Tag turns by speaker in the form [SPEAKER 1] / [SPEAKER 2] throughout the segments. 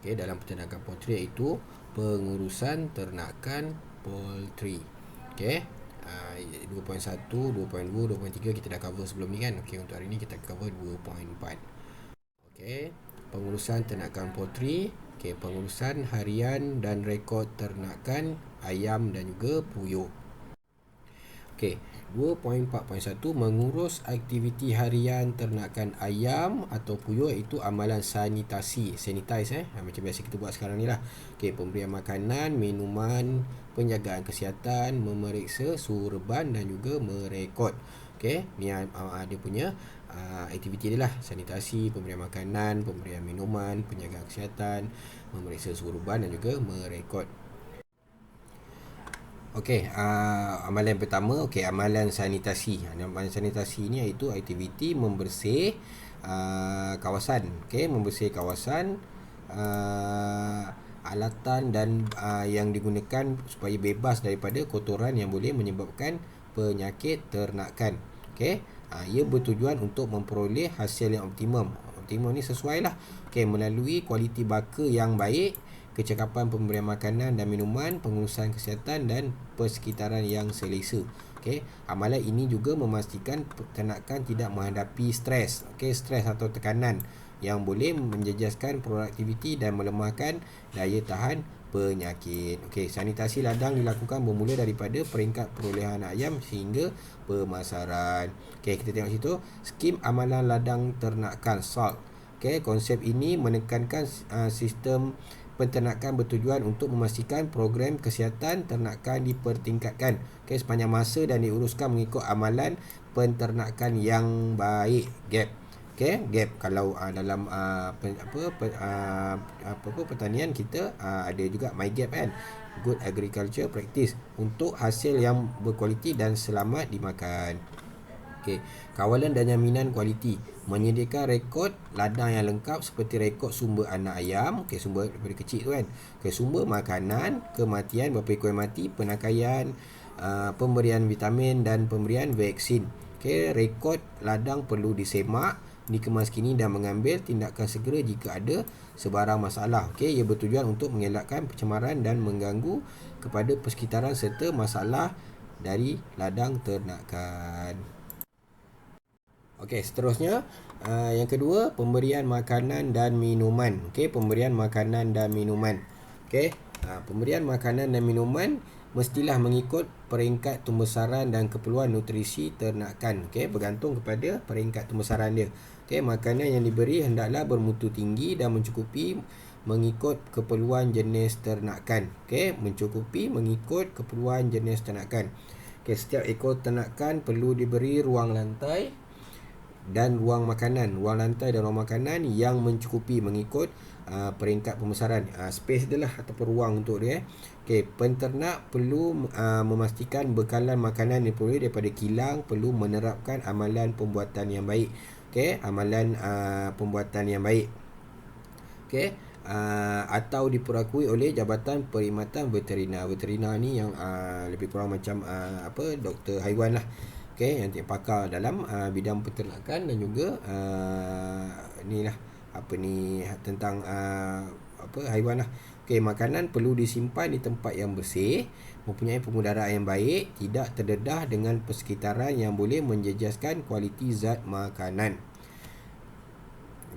[SPEAKER 1] Okey, dalam peternakan poultry iaitu pengurusan ternakan poultry. Okey. 2.1, 2.2, 2.3 kita dah cover sebelum ni kan. Okey, untuk hari ni kita cover 2.4. Okey, pengurusan ternakan poultry. Okey, pengurusan harian dan rekod ternakan ayam dan juga puyuh. Okey, 2.4.1 mengurus aktiviti harian ternakan ayam atau puyuh iaitu amalan sanitasi. Sanitize macam biasa kita buat sekarang ni lah. Okey, pemberian makanan, minuman, penjagaan kesihatan, memeriksa suhu reban dan juga merekod. Okey, ni dia punya aktiviti dia lah. Sanitasi, pemberian makanan, pemberian minuman, penjagaan kesihatan, memeriksa suhu reban dan juga merekod. Okey, amalan pertama, okey, amalan sanitasi. Amalan sanitasi ni iaitu aktiviti membersih kawasan. Okey, membersih kawasan, alatan dan yang digunakan supaya bebas daripada kotoran yang boleh menyebabkan penyakit ternakan. Okey, ia bertujuan untuk memperoleh hasil yang optimum. Optimum ni sesuai lah. Okey, melalui kualiti baka yang baik, kecekapan pemberian makanan dan minuman, pengurusan kesihatan dan persekitaran yang selesa. Okey, amalan ini juga memastikan peternakan tidak menghadapi stres. Okey, stres atau tekanan yang boleh menjejaskan produktiviti dan melemahkan daya tahan penyakit. Okey, sanitasi ladang dilakukan bermula daripada peringkat perolehan ayam sehingga pemasaran. Okey, kita tengok situ skim amalan ladang ternakan SALT. Okey, konsep ini menekankan sistem penternakan bertujuan untuk memastikan program kesihatan ternakan dipertingkatkan sepanjang masa dan diuruskan mengikut amalan penternakan yang baik. GAP kalau dalam pertanian kita ada juga MyGAP kan, Good Agriculture Practice, untuk hasil yang berkualiti dan selamat dimakan. Okey, kawalan dan jaminan kualiti, menyediakan rekod ladang yang lengkap seperti rekod sumber anak ayam, okey, sumber daripada kecil tu kan. Okey, sumber makanan, kematian, berapa ekor yang mati, penakaian, pemberian vitamin dan pemberian vaksin. Okey, rekod ladang perlu disemak, dikemas kini dan mengambil tindakan segera jika ada sebarang masalah. Okey, ia bertujuan untuk mengelakkan pencemaran dan mengganggu kepada persekitaran serta masalah dari ladang ternakan. Okey, seterusnya yang kedua, pemberian makanan dan minuman. Okey, pemberian makanan dan minuman. Okey, pemberian makanan dan minuman mestilah mengikut peringkat pembesaran dan keperluan nutrisi ternakan. Okey, bergantung kepada peringkat pembesaran dia. Okey, makanan yang diberi hendaklah bermutu tinggi dan mencukupi mengikut keperluan jenis ternakan. Okey, mencukupi mengikut keperluan jenis ternakan. Okey, setiap ekor ternakan perlu diberi ruang lantai dan ruang makanan, ruang lantai dan ruang makanan yang mencukupi mengikut peringkat pembesaran. Space dia lah ataupun ruang untuk dia. Okey, penternak perlu memastikan bekalan makanan diperoleh daripada kilang, perlu menerapkan amalan pembuatan yang baik. Okey, amalan pembuatan yang baik. Okey, atau diperakui oleh Jabatan Perkhidmatan Veterina. Veterina ni yang lebih kurang macam doktor haiwan lah. Okey, yang pakar dalam bidang peternakan dan juga tentang haiwan lah. Okey, makanan perlu disimpan di tempat yang bersih, mempunyai pengudaraan yang baik, tidak terdedah dengan persekitaran yang boleh menjejaskan kualiti zat makanan.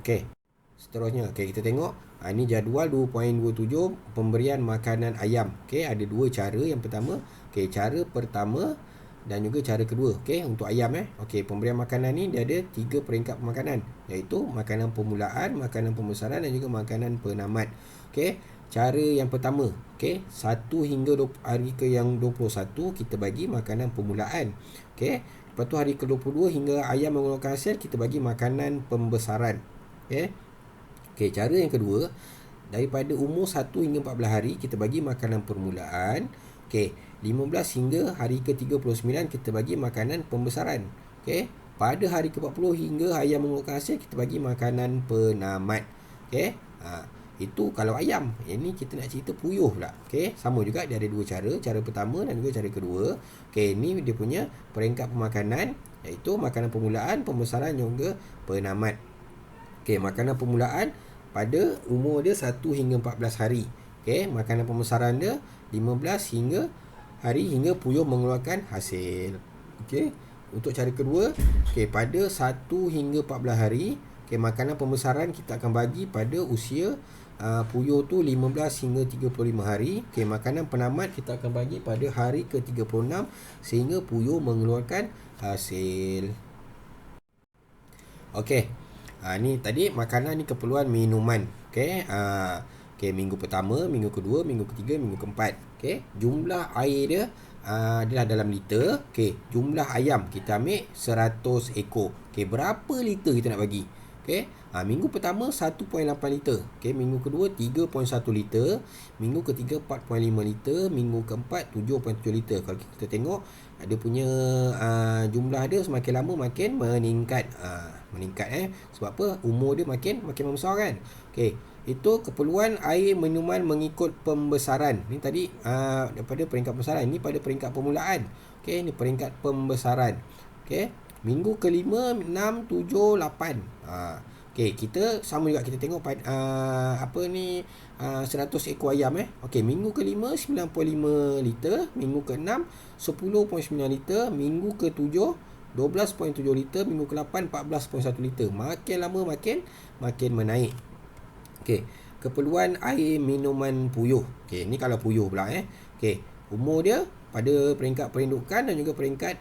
[SPEAKER 1] Okey, seterusnya, okey, kita tengok ini jadual 2.27 pemberian makanan ayam. Okey, ada dua cara. Yang pertama, okey, cara pertama dan juga cara kedua. Okey, untuk ayam okey, pemberian makanan ni dia ada 3 peringkat pemakanan, iaitu makanan permulaan, makanan pembesaran dan juga makanan penamat. Okey, cara yang pertama, okey, 1 hingga hari ke yang 21 kita bagi makanan permulaan. Okey, lepas tu hari ke-22 hingga ayam mengeluarkan hasil kita bagi makanan pembesaran. Okey, cara yang kedua, daripada umur 1 hingga 14 hari kita bagi makanan permulaan. Okey, 15 hingga hari ke-39 kita bagi makanan pembesaran. Okey, pada hari ke-40 hingga ayam mengeluarkan hasil kita bagi makanan penamat. Okey, itu kalau ayam. Ini kita nak cerita puyuh pula. Okey, sama juga dia ada dua cara, cara pertama dan juga cara kedua. Okey, ini dia punya peringkat pemakanan, iaitu makanan permulaan, pembesaran dan juga penamat. Okey, makanan permulaan pada umur dia 1 hingga 14 hari. Okey, makanan pembesaran dia 15 hingga hari hingga puyuh mengeluarkan hasil. Okey, untuk cara kedua, okey, pada 1 hingga 14 hari, okey, makanan pembesaran kita akan bagi pada usia puyuh tu 15 hingga 35 hari. Okey, makanan penamat kita akan bagi pada hari ke-36 sehingga puyuh mengeluarkan hasil. Okey. Ni tadi makanan ni keperluan minuman. Okey. Okey, minggu pertama, minggu kedua, minggu ketiga, minggu keempat. Okey. Jumlah air dia adalah dalam liter. Okey, jumlah ayam kita ambil 100 ekor. Okey, berapa liter kita nak bagi? Okey. Minggu pertama 1.8 liter. Okey, minggu kedua 3.1 liter, minggu ketiga 4.5 liter, minggu keempat 7.7 liter. Kalau kita tengok dia punya jumlah dia semakin lama makin meningkat. Meningkat sebab apa? Umur dia makin membesar kan. Okey, itu keperluan air minuman mengikut pembesaran. Ni tadi daripada peringkat pembesaran. Ni pada peringkat permulaan. Okey, ni peringkat pembesaran. Okey, minggu kelima 6, 7, 8. Okey, kita sama juga, kita tengok 100 ekor ayam Okey, minggu kelima 9.5 liter, minggu ke-6 10.9 liter, minggu ke-7 12.7 liter, minggu ke-8 14.1 liter. Makin lama makin menaik. Okey, keperluan air minuman puyuh. Okey, ni kalau puyuh pula Okey, umur dia pada peringkat perindukan dan juga peringkat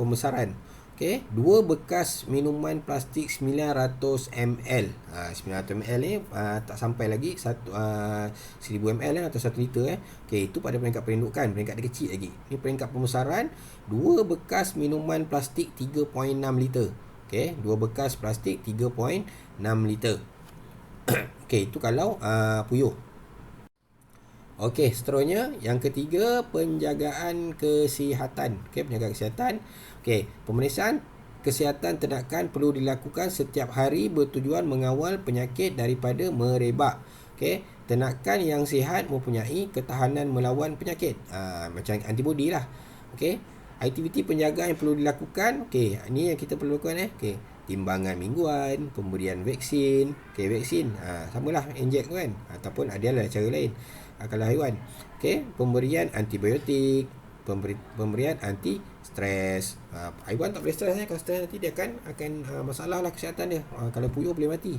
[SPEAKER 1] pembesaran. Okey, 2 bekas minuman plastik 900 ml. 900 ml ni tak sampai lagi 1000 ml atau 1 liter Okey, itu pada peringkat perindukan, peringkat dia kecil lagi. Ni peringkat pembesaran, 2 bekas minuman plastik 3.6 liter. Okey, 2 bekas plastik 3.6 liter. Okey, itu kalau puyuh. Okey, seterusnya yang ketiga, penjagaan kesihatan. Okey, penjagaan kesihatan. Okey, pemeriksaan kesihatan ternakan perlu dilakukan setiap hari bertujuan mengawal penyakit daripada merebak. Okey, ternakan yang sihat mempunyai ketahanan melawan penyakit. Macam antibody lah. Okey, aktiviti penjagaan yang perlu dilakukan. Okey, ni yang kita perlu lakukan Okey, timbangan mingguan, pemberian vaksin. Okey, vaksin samalah injek kan, ataupun ada cara lain kalau haiwan. Okey, pemberian antibiotik, pemberian anti stres. Haiwan tak boleh stres kalau stres nanti dia akan masalah lah kesihatan dia. Kalau puyuh boleh mati.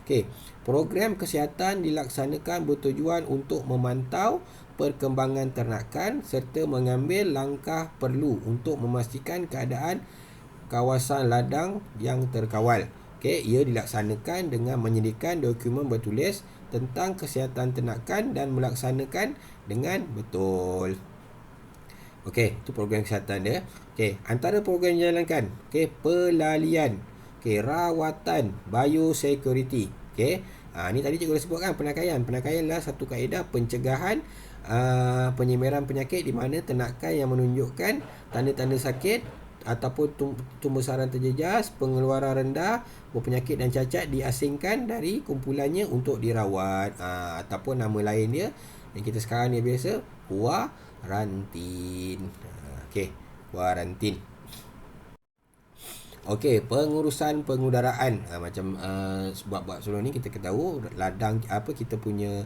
[SPEAKER 1] Okey, program kesihatan dilaksanakan bertujuan untuk memantau perkembangan ternakan serta mengambil langkah perlu untuk memastikan keadaan kawasan ladang yang terkawal. Okey, ia dilaksanakan dengan menyediakan dokumen bertulis tentang kesihatan ternakan dan melaksanakan dengan betul. Okey, itu program kesihatan dia. Okey, antara program yang dijalankan, okey, pelalian, okey, rawatan, biosecurity. Okey, ni tadi cikgu dah sebutkan penakaian. Penakaian adalah satu kaedah pencegahan penyebaran penyakit di mana ternakan yang menunjukkan tanda-tanda sakit ataupun tumbuh terjejas, pengeluaran rendah, berpenyakit dan cacat diasingkan dari kumpulannya untuk dirawat. Ataupun nama lain dia yang kita sekarang ni biasa kuarantin. Okey, kuarantin. Okey, pengurusan pengudaraan. Macam sebab sebelum ni kita tahu ladang kita punya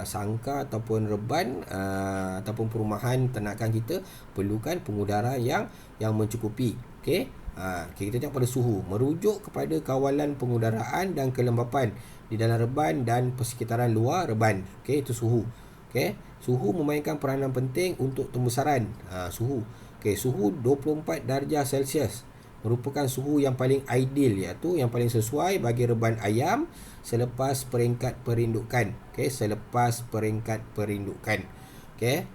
[SPEAKER 1] sangka ataupun reban ataupun perumahan ternakan kita perlukan pengudara yang mencukupi. Okey. Kita tengok pada suhu, merujuk kepada kawalan pengudaraan dan kelembapan di dalam reban dan persekitaran luar reban. Okey, itu suhu. Okey, suhu memainkan peranan penting untuk pembesaran. Suhu. Okey, suhu 24 darjah Celsius merupakan suhu yang paling ideal, iaitu yang paling sesuai bagi reban ayam selepas peringkat perindukan. Okey, selepas peringkat perindukan. Okey,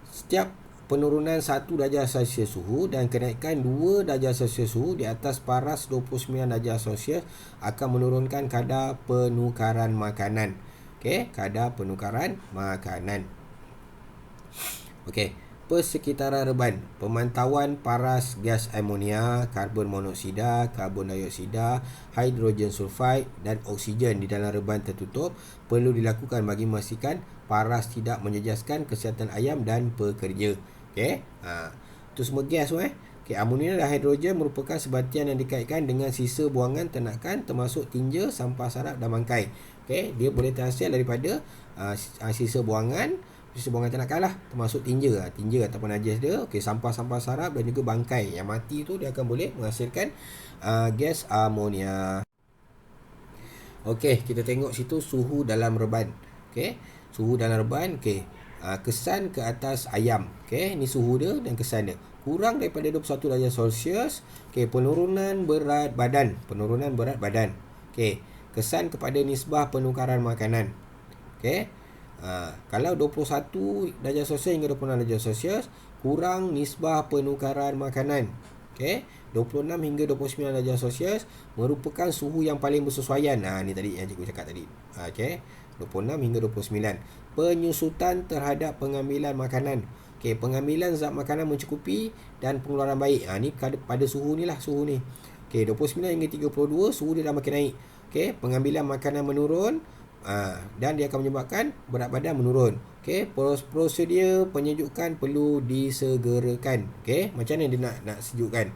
[SPEAKER 1] setiap penurunan 1 darjah Celsius suhu dan kenaikan 2 darjah Celsius suhu di atas paras 29 darjah Celsius akan menurunkan kadar penukaran makanan. Okey, kadar penukaran makanan. Okey, persekitaran reban, pemantauan paras gas amonia, karbon monoksida, karbon dioksida, hidrogen sulfide dan oksigen di dalam reban tertutup perlu dilakukan bagi memastikan paras tidak menjejaskan kesihatan ayam dan pekerja. Okey, itu semua gas tu Okey, amonia dan hidrogen merupakan sebatian yang dikaitkan dengan sisa buangan ternakan termasuk tinja, sampah sarap dan bangkai. Okey, dia boleh terhasil daripada sisa buangan ternakan lah, termasuk tinja ataupun najis dia. Okey, sampah-sampah sarap dan juga bangkai yang mati tu dia akan boleh menghasilkan gas amonia. Okey, kita tengok situ suhu dalam reban. Okey, suhu dalam reban. Okey, kesan ke atas ayam. Okey, ni suhu dia dan kesan dia. Kurang daripada 21 darjah Celsius. Okey, penurunan berat badan. Okey, kesan kepada nisbah penukaran makanan. Okey, kalau 21 darjah Celsius hingga 26 darjah Celsius, kurang nisbah penukaran makanan. Okey, 26 hingga 29 darjah Celsius merupakan suhu yang paling bersesuaian. Ni tadi yang cikgu cakap tadi. Okey, 26 hingga 29. Penyusutan terhadap pengambilan makanan. Okey, pengambilan zat makanan mencukupi dan pengeluaran baik. Ni pada suhu ni lah, suhu ni. Okey, 29 hingga 32 suhu dia dah makin naik. Okey, pengambilan makanan menurun dan dia akan menyebabkan berat badan menurun. Okey, prosedur penyejukan perlu disegerakan. Okey, macam mana dia nak sejukkan?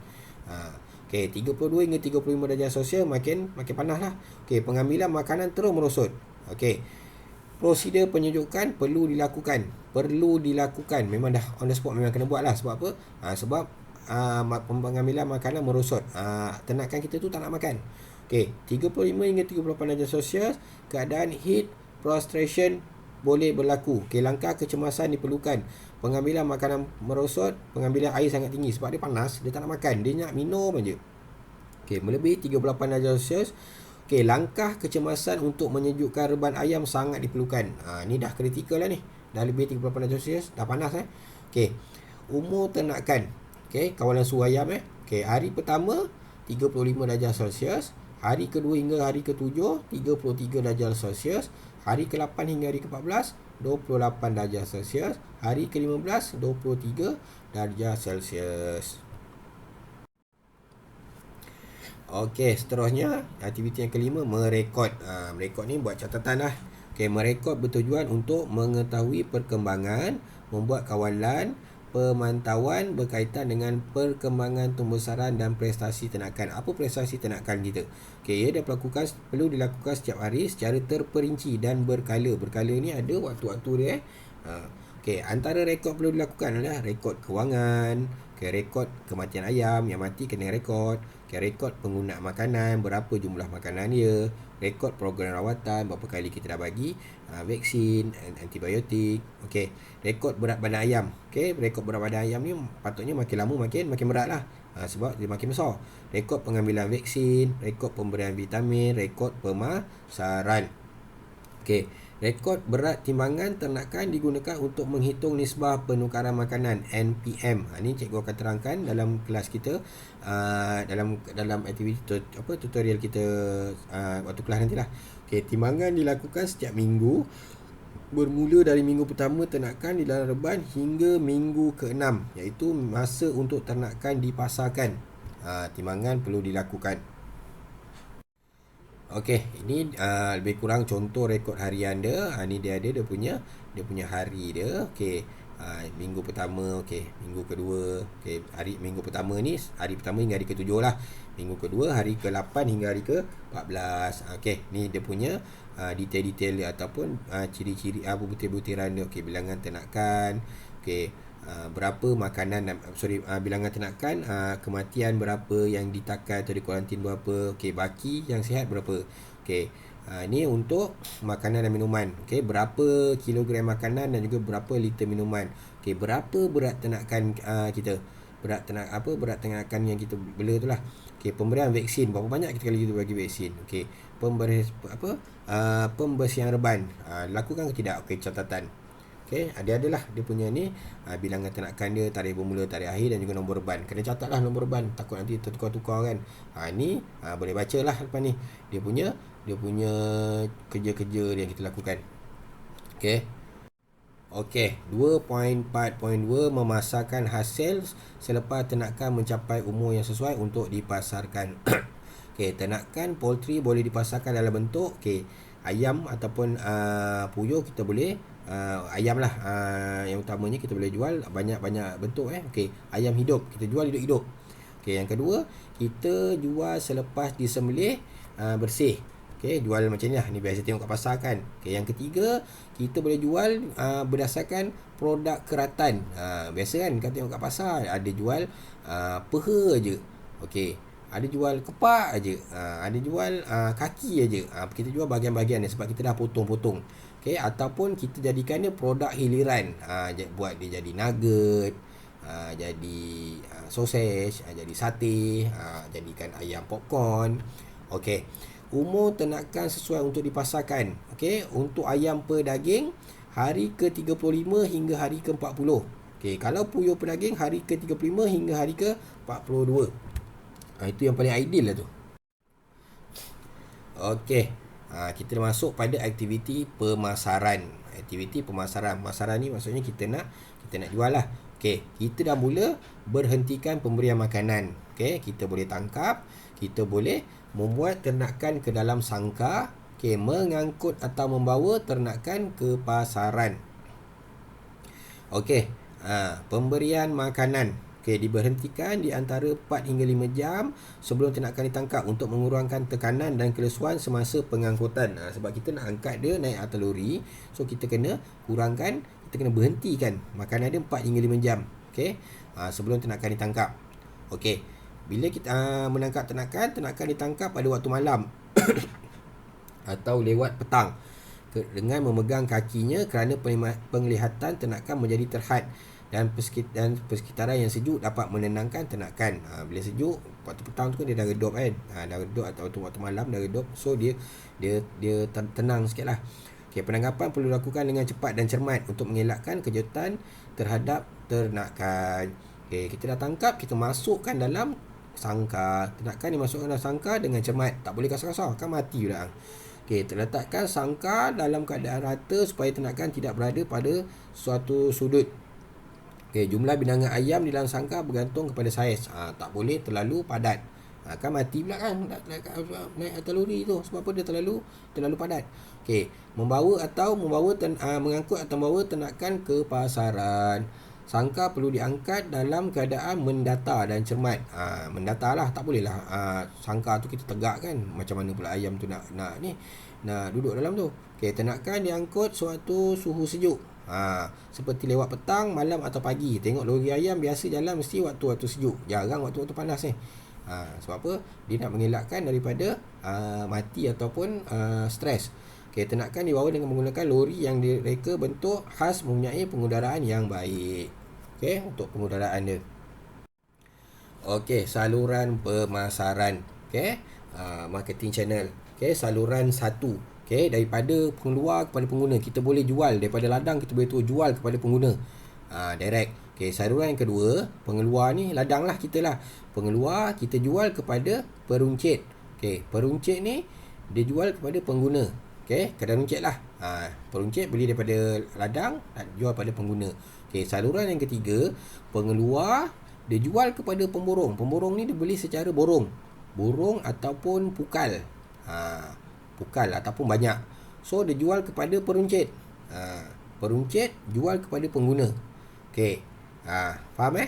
[SPEAKER 1] Okey, 32 hingga 35 darjah Celsius makin panas lah. Okey, pengambilan makanan terus merosot. Okey, prosedur penyejukan perlu dilakukan. Memang dah on the spot, memang kena buat lah. Sebab apa? Sebab pengambilan makanan merosot. Ternakan kita tu tak nak makan. Okey, 35 hingga 38 darjah Celsius, keadaan heat prostration boleh berlaku. Okey, langkah kecemasan diperlukan. Pengambilan makanan merosot, pengambilan air sangat tinggi sebab dia panas, dia tak nak makan, dia nak minum aja. Okey, melebihi 38 darjah Celsius. Okey, langkah kecemasan untuk menyejukkan reban ayam sangat diperlukan. Ni dah kritikal lah ni. Dah lebih 38 darjah Celsius, dah panas Okey, umur ternakan. Okey, kawalan suhu ayam Okey, hari pertama 35 darjah Celsius, hari kedua hingga hari ke-7 33 darjah Celsius, hari ke-8 hingga hari ke-14 28 darjah Celsius, hari ke-15 23 darjah Celsius. Okey, seterusnya aktiviti yang kelima, merekod. Merekod ni buat catatan lah. Okey, merekod bertujuan untuk mengetahui perkembangan, membuat kawalan, pemantauan berkaitan dengan perkembangan pembesaran dan prestasi ternakan. Apa prestasi ternakan kita? Okey, ia perlu dilakukan setiap hari secara terperinci dan berkala. Berkala ni ada waktu-waktu dia Okey, antara rekod perlu dilakukan adalah rekod kewangan, rekod kematian ayam yang mati kena rekod, rekod penggunaan makanan, berapa jumlah makanan dia, rekod program rawatan, berapa kali kita dah bagi vaksin, antibiotik. Okey, rekod berat badan ayam. Okey, rekod berat badan ayam ni patutnya makin lama makin berat lah. Sebab dia makin besar. Rekod pengambilan vaksin, rekod pemberian vitamin, rekod pemasaran. Okey, rekod berat timbangan ternakan digunakan untuk menghitung nisbah penukaran makanan, NPM. Ni cikgu akan terangkan dalam kelas kita, dalam aktiviti tutorial kita waktu kelas nantilah. Okey, timbangan dilakukan setiap minggu bermula dari minggu pertama ternakan di dalam reban hingga minggu ke-6, iaitu masa untuk ternakan dipasarkan. Timbangan perlu dilakukan. Okey, ini lebih kurang contoh rekod harian dia. Ni dia ada dia punya hari dia. Okey, minggu pertama, okey, minggu kedua, okey, minggu pertama ni hari pertama hingga hari ke-7 lah. Minggu kedua hari ke-8 hingga hari ke-14. Okey, ni dia punya detail-detail dia ataupun ciri-ciri butir-butiran dia. Okey, bilangan ternakan. Okey, berapa makanan bilangan ternakan, kematian berapa, yang ditakan atau dikuarantin berapa, okey, baki yang sihat berapa. Okey, ni untuk makanan dan minuman. Okey, berapa kilogram makanan dan juga berapa liter minuman. Okey, berapa berat ternakan kita, berat ternakan yang kita bela tu lah. Okey, pemberian vaksin, berapa banyak kita bagi vaksin. Okey, pembersihan reban, lakukan ke tidak. Okey, catatan. Okey, adalah dia punya ni bilangan ternakan dia, tarikh bermula, tarikh akhir dan juga nombor reban. Kena catatlah nombor reban, takut nanti tertukar-tukar kan. Ni boleh bacalah lepas ni. Dia punya kerja-kerja yang kita lakukan. Okey. Okey, 2.4.2 memasarkan hasil selepas ternakan mencapai umur yang sesuai untuk dipasarkan. Okey, ternakan poultry boleh dipasarkan dalam bentuk ayam ataupun puyuh. Kita boleh ayam lah, yang utamanya kita boleh jual banyak-banyak bentuk. Okey, ayam hidup kita jual hidup-hidup. Okey, yang kedua, kita jual selepas disembelih bersih. Okey, jual macam ni lah. Ni biasa tengok kat pasar kan. Okey, yang ketiga, kita boleh jual berdasarkan produk keratan. Biasa kan kita tengok kat pasar ada jual peha je. Okey, ada jual kepak aje. Ada jual kaki aje. Kita jual bahagian-bahagian ni sebab kita dah potong-potong. Okey, ataupun kita jadikan dia produk hiliran. Buat dia jadi nugget, jadi sausage, jadi sate, jadikan ayam popcorn. Okey. Umur ternakan sesuai untuk dipasarkan. Okey, untuk ayam pedaging hari ke-35 hingga hari ke-40. Okey, kalau puyuh pedaging hari ke-35 hingga hari ke-42. Itu yang paling ideal lah tu. Okey. Kita masuk pada aktiviti pemasaran. Aktiviti pemasaran. Pemasaran ni maksudnya kita nak jual lah. Okey, kita dah mula berhentikan pemberian makanan. Okey, kita boleh tangkap, kita boleh membuat ternakan ke dalam sangkar, okey, mengangkut atau membawa ternakan ke pasaran. Okey, pemberian makanan, okey, diberhentikan di antara 4 hingga 5 jam sebelum ternakan ditangkap untuk mengurangkan tekanan dan kelesuan semasa pengangkutan. Sebab kita nak angkat dia naik atas lori, so kita kena kurangkan, kita kena berhentikan makanan dia 4 hingga 5 jam, okey, sebelum ternakan ditangkap. Okey, bila kita menangkap ternakan ditangkap pada waktu malam atau lewat petang dengan memegang kakinya kerana penglihatan ternakan menjadi terhad dan persekitaran yang sejuk dapat menenangkan ternakan. Bila sejuk, waktu petang tu kan dia dah redup kan, dah redup, atau waktu malam dah redup, so dia tenang sikit lah. Okay, penangkapan perlu dilakukan dengan cepat dan cermat untuk mengelakkan kejutan terhadap ternakan. Okay, kita dah tangkap, kita masukkan dalam sangkar. Ternakan dimasukkan dalam sangkar dengan cermat, tak boleh kasar-kasar, kan mati pula. Okey, terletakkan sangkar dalam keadaan rata supaya ternakan tidak berada pada suatu sudut. Okey, jumlah bilangan ayam di dalam sangkar bergantung kepada saiz. Tak boleh terlalu padat. Kan mati pula kan naik atas lori tu. Sebab apa? Dia terlalu padat. Okey, mengangkut atau membawa ternakan ke pasaran. Sangkar perlu diangkat dalam keadaan mendata dan cermat. Mendata lah, tak boleh lah sangkar tu kita tegak kan. Macam mana pula ayam tu nak duduk dalam tu. Okey, ternakan diangkut suatu suhu sejuk. Seperti lewat petang, malam atau pagi. Tengok lori ayam biasa jalan mesti waktu-waktu sejuk. Jarang waktu-waktu panas ni. Sebab apa? Dia nak mengelakkan daripada mati ataupun stres. Okey, ternakan dibawa dengan menggunakan lori yang direka bentuk khas mempunyai pengudaraan yang baik. Okey, untuk pengudaraan dia. Okey, saluran pemasaran. Okey, marketing channel. Okey, saluran 1. Okey, daripada pengeluar kepada pengguna. Kita boleh jual daripada ladang, kita boleh jual kepada pengguna. Direct. Okey, saluran yang kedua, pengeluar ni ladang lah kita lah. Pengeluar kita jual kepada peruncit. Okey, peruncit ni dia jual kepada pengguna. Okey, kedai runcit lah. Peruncit beli daripada ladang, jual pada pengguna. Okey, saluran yang ketiga, pengeluar dia jual kepada pemborong. Pemborong ni dia beli secara borong ataupun pukal. Pukal ataupun banyak. So dia jual kepada peruncit. Peruncit jual kepada pengguna. Okey. Faham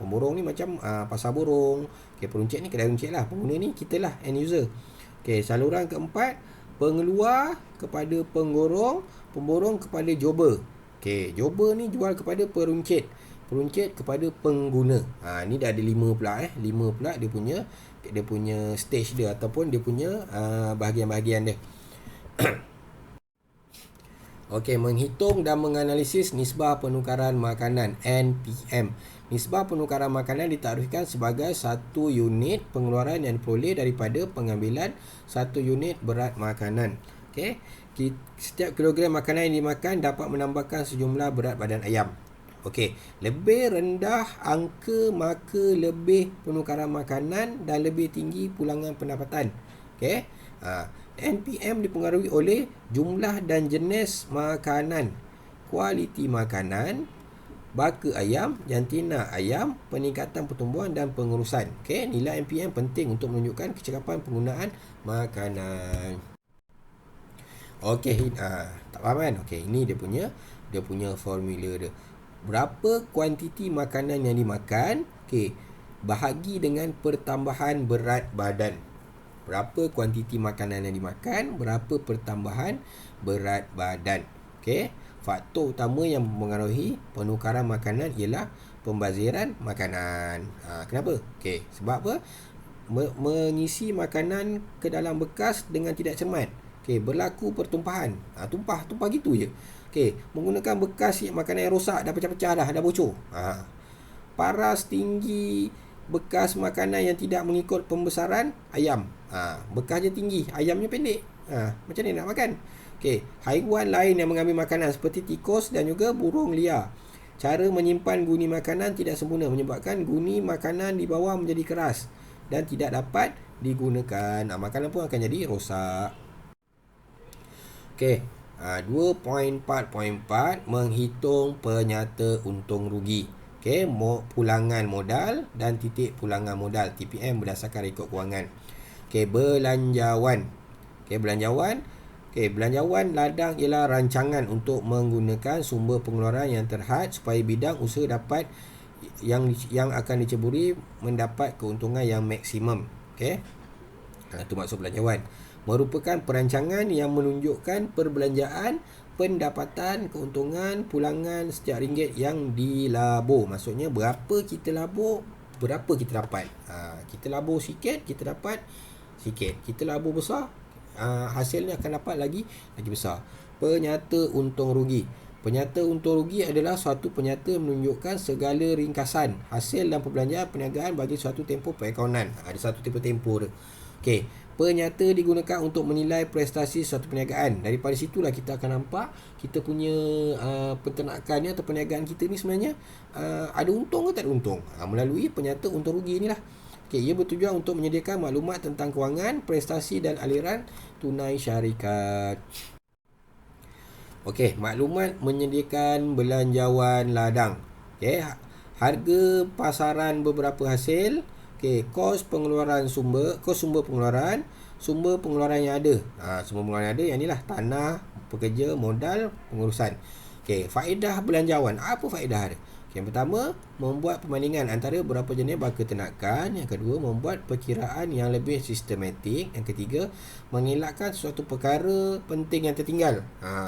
[SPEAKER 1] pemborong ni macam pasar borong. Okey, peruncit ni kedai runcit lah. Pengguna ni kita lah, end user. Okey, saluran keempat, pengeluar kepada pemborong kepada jobber. Okey, jobber ni jual kepada peruncit kepada pengguna. Ni dah ada 5 pula 5 pula dia punya stage dia ataupun dia punya bahagian-bahagian dia. Okey, menghitung dan menganalisis nisbah penukaran makanan NPM. Nisbah penukaran makanan ditakdirkan sebagai 1 unit pengeluaran yang diperoleh daripada pengambilan 1 unit berat makanan. Okey, setiap kilogram makanan yang dimakan dapat menambahkan sejumlah berat badan ayam. Okey, lebih rendah angka maka lebih penukaran makanan dan lebih tinggi pulangan pendapatan. Okey, NPM dipengaruhi oleh jumlah dan jenis makanan, kualiti makanan, baka ayam, jantina ayam, peningkatan pertumbuhan dan pengurusan. Okey, nilai NPM penting untuk menunjukkan kecekapan penggunaan makanan. Okey, tak faham kan? Okey, ini dia punya formula dia. Berapa kuantiti makanan yang dimakan? Okey, bahagi dengan pertambahan berat badan. Berapa kuantiti makanan yang dimakan, berapa pertambahan berat badan. Okey, faktor utama yang mempengaruhi penukaran makanan ialah pembaziran makanan. Kenapa? Okey, sebab apa? Mengisi makanan ke dalam bekas dengan tidak cermat. Okey, berlaku pertumpahan. Tumpah gitu je. Okey, menggunakan bekas makanan yang rosak, dah pecah-pecah dah bocor. Paras tinggi bekas makanan yang tidak mengikut pembesaran ayam. Bekas dia tinggi, ayamnya pendek. Macam mana nak makan? Okey, haiwan lain yang mengambil makanan seperti tikus dan juga burung liar. Cara menyimpan guni makanan tidak sempurna menyebabkan guni makanan di bawah menjadi keras dan tidak dapat digunakan. Makanan pun akan jadi rosak. Okey, 2.4.4 menghitung penyata untung rugi. Okey, pulangan modal dan titik pulangan modal TPM berdasarkan rekod kewangan. Okey, belanjawan. Belanjawan ladang ialah rancangan untuk menggunakan sumber pengeluaran yang terhad supaya bidang usaha dapat yang akan diceburi mendapat keuntungan yang maksimum. Okey. Itu maksud belanjawan. Merupakan perancangan yang menunjukkan perbelanjaan, pendapatan, keuntungan, pulangan setiap ringgit yang dilabur. Maksudnya berapa kita labur, berapa kita dapat. Kita labur sikit, kita dapat sikit. Kita labur besar, hasilnya akan dapat lagi besar. Penyata untung rugi. Penyata untung rugi adalah suatu penyata menunjukkan segala ringkasan hasil dan perbelanjaan perniagaan bagi suatu tempoh perakaunan. Ada satu tempoh dia. Okey, penyata digunakan untuk menilai prestasi suatu perniagaan. Daripada situlah kita akan nampak kita punya peternakan atau perniagaan kita ni sebenarnya ada untung ke tak ada untung. Melalui penyata untung rugi inilah. Okey, ia bertujuan untuk menyediakan maklumat tentang kewangan, prestasi dan aliran tunai syarikat. Okey, maklumat menyediakan belanjawan ladang. Okey, harga pasaran beberapa hasil. Okey, kos sumber pengeluaran yang ada. Sumber pengeluaran yang ada yang inilah tanah, pekerja, modal, pengurusan. Okey, faedah belanjawan. Apa faedah dia? Yang pertama, membuat perbandingan antara beberapa jenis bakal ternakan. Yang kedua, membuat perkiraan yang lebih sistematik. Yang ketiga, mengelakkan suatu perkara penting yang tertinggal.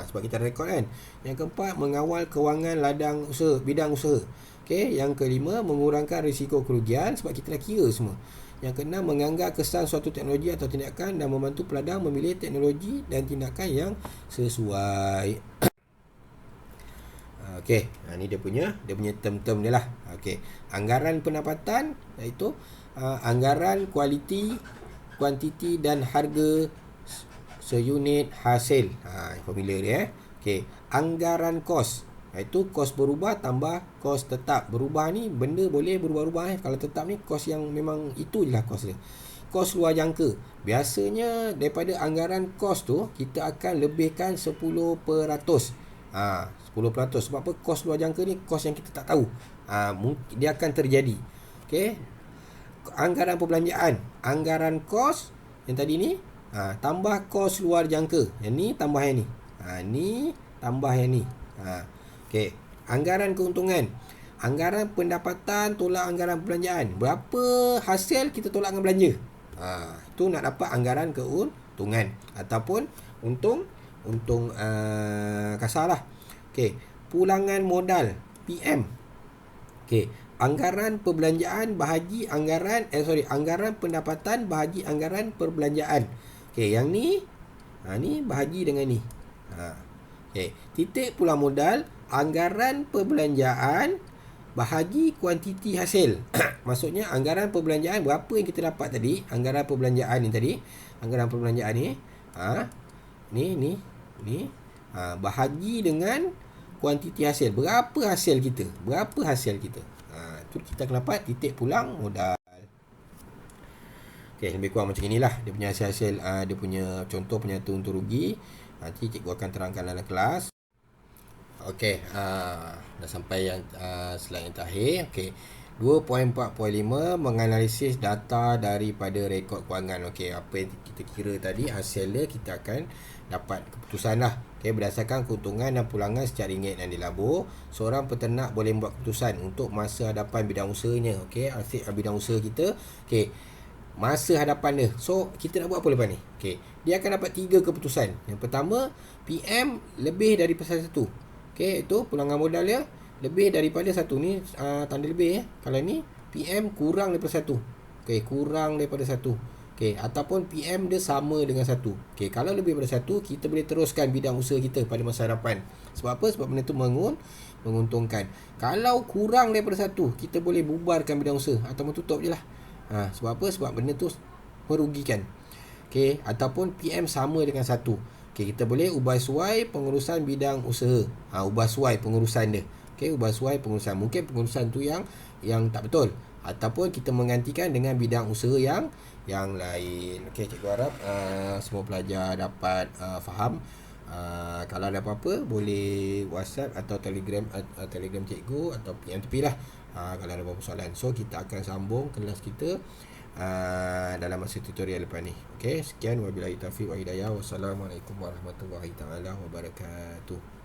[SPEAKER 1] Sebab kita rekod kan. Yang keempat, mengawal kewangan ladang usaha, bidang usaha. Okey, yang kelima, mengurangkan risiko kerugian sebab kita dah kira semua. Yang keenam, menganggap kesan suatu teknologi atau tindakan dan membantu peladang memilih teknologi dan tindakan yang sesuai. Okey, ni dia punya term-term dia lah. Okey, anggaran pendapatan iaitu anggaran kuantiti dan harga seunit hasil. Formula dia. Okey, anggaran kos iaitu kos berubah tambah kos tetap. Berubah ni benda boleh berubah-ubah. Kalau tetap ni kos yang memang itu je lah kos dia. Kos luar jangka. Biasanya daripada anggaran kos tu kita akan lebihkan 10%. 10%. Sebab apa? Kos luar jangka ni kos yang kita tak tahu. Dia akan terjadi. Okey. Anggaran perbelanjaan. Anggaran kos yang tadi ni tambah kos luar jangka. Yang ni tambah yang ni. Ni tambah yang ni. Okey. Anggaran keuntungan. Anggaran pendapatan tolak anggaran perbelanjaan. Berapa hasil kita tolak dengan belanja. Itu nak dapat anggaran keuntungan ataupun untung kasar lah. Okey, pulangan modal PM. Okey, anggaran perbelanjaan bahagi anggaran pendapatan bahagi anggaran perbelanjaan. Okey, yang ni ni bahagi dengan ni. Okey, titik pulang modal anggaran perbelanjaan bahagi kuantiti hasil. Maksudnya anggaran perbelanjaan berapa yang kita dapat tadi, anggaran perbelanjaan ni tadi, anggaran perbelanjaan ni ni bahagi dengan kuantiti hasil. Berapa hasil kita? Tu kita akan dapat titik pulang modal. Okey, lebih kurang macam inilah dia punya hasil-hasil, dia punya contoh penyata untung rugi. Nanti cikgu akan terangkan dalam kelas. Okey, dah sampai yang slide yang terakhir. Okey, 2.4.5 menganalisis data daripada rekod kewangan. Okey, apa yang kita kira tadi hasilnya kita akan dapat keputusan lah. Okey, berdasarkan keuntungan dan pulangan setiap ringgit yang dilabur, seorang peternak boleh membuat keputusan untuk masa hadapan bidang usahanya. Okey, asyik bidang usaha kita. Okey, masa hadapan dia. So, kita nak buat apa lepas ni? Okey, dia akan dapat 3 keputusan. Yang pertama, PM lebih daripada 1. Okey, itu pulangan modal dia lebih daripada 1 ni, tanda lebih Kalau ni PM kurang daripada 1. Okey, kurang daripada 1. Okey, ataupun PM dia sama dengan 1. Okey, kalau lebih daripada 1, kita boleh teruskan bidang usaha kita pada masa hadapan. Sebab apa? Sebab benda tu menguntungkan. Kalau kurang daripada 1, kita boleh bubarkan bidang usaha ataupun tutup je lah. Sebab apa? Sebab benda tu merugikan. Okey, ataupun PM sama dengan 1. Okey, kita boleh ubah suai pengurusan bidang usaha. Ubah suai pengurusan dia. Okey, ubah suai pengurusan. Mungkin pengurusan tu yang tak betul, ataupun kita menggantikan dengan bidang usaha yang lain. Okey, cikgu harap semua pelajar dapat faham. Kalau ada apa-apa boleh WhatsApp atau Telegram cikgu atau PMTP lah. Kalau ada apa-apa soalan. So kita akan sambung kelas kita dalam masa tutorial lepas ni. Okey, sekian, wabillahi taufiq wa hidayah. Wassalamualaikum warahmatullahi taala wabarakatuh.